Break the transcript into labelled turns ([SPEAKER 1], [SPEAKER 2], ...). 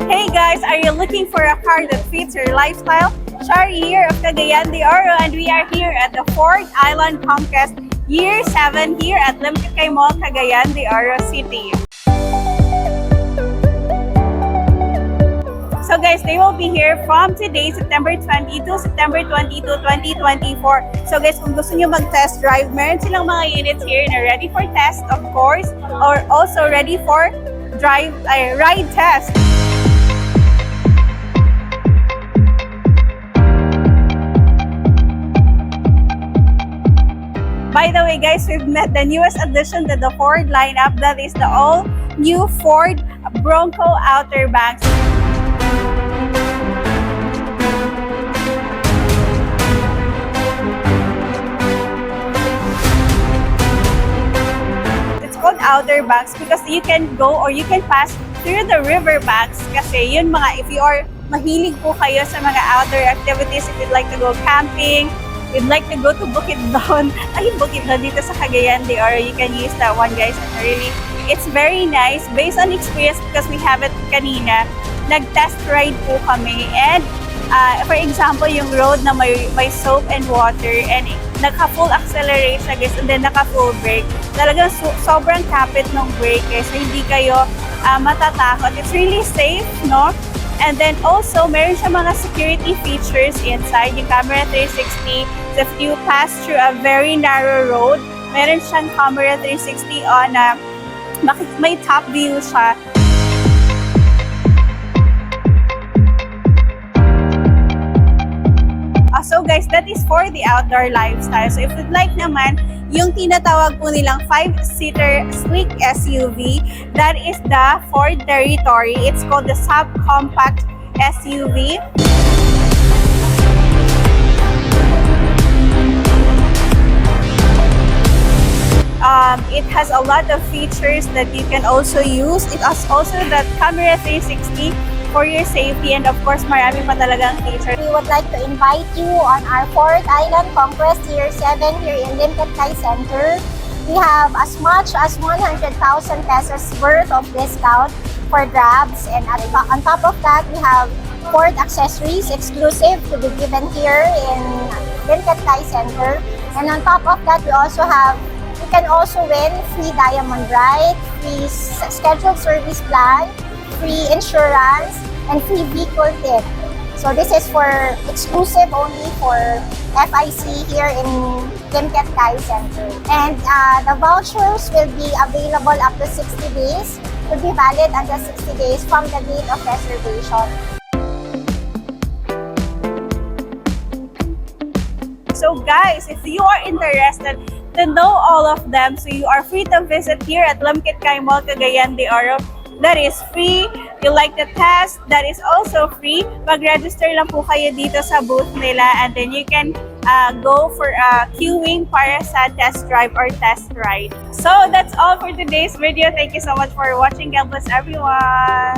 [SPEAKER 1] Hey guys, are you looking for a car that fits your lifestyle? Shari here of Cagayan de Oro, and we are here at the Ford Island Conquest Year 7 here at Limketkai Mall, Cagayan de Oro City. So guys, they will be here from today, September 20 to September 22, 2024. So guys, kung gusto nyo mag-test drive, meron silang mga units here na ready for test, of course, or also ready for ride test. By the way guys, we've met the newest addition to the Ford lineup, that is the all-new Ford Bronco Outer Banks. It's called Outer Banks because you can go or you can pass through the river banks kasi yun mga, if you are mahilig po kayo sa mga outdoor activities, if you'd like to go camping, you'd like to go to Bukidnon, Bukidnon dito sa Cagayan de Oro, you can use that one guys. And really, it's very nice based on experience because we have it kanina. Nag-test ride po kami and for example, yung road na may soap and water and naka-full acceleration guys and then naka-full brake. Talagang sobrang kapit ng brake so hindi kayo matatakot. It's really safe, no? And then also, meron siya mga security features inside, yung camera 360. So if you pass through a very narrow road, meron siyang camera 360 on na may top view siya. So guys, that is for the outdoor lifestyle. So if you'd like naman, yung tinatawag po nilang 5-seater sleek SUV, that is the Ford Territory. It's called the subcompact SUV. It has a lot of features that you can also use. It has also the camera 360 for your safety and of course marami pa talagang features.
[SPEAKER 2] We would like to invite you on our Ford Island Conquest Year 7 here in Limketkai Center. We have as much as 100,000 pesos worth of discount for grabs, and on top of that we have Ford accessories exclusive to be given here in Limketkai Center. And on top of that, we also have, you can also win free diamond ride, free scheduled service plan, free insurance, and free vehicle tip. So this is for exclusive only for FIC here in Limketkai Center. And the vouchers will be available up to 60 days. Will be valid until 60 days from the date of reservation.
[SPEAKER 1] So guys, if you are interested to know all of them, so you are free to visit here at Limketkai Mall, Cagayan de Oro. That is free. You like the test, that is also free. Mag-register lang po kayo dito sa booth nila and then you can go for queuing para sa test drive or test ride. So that's all for today's video. Thank you so much for watching. God bless everyone.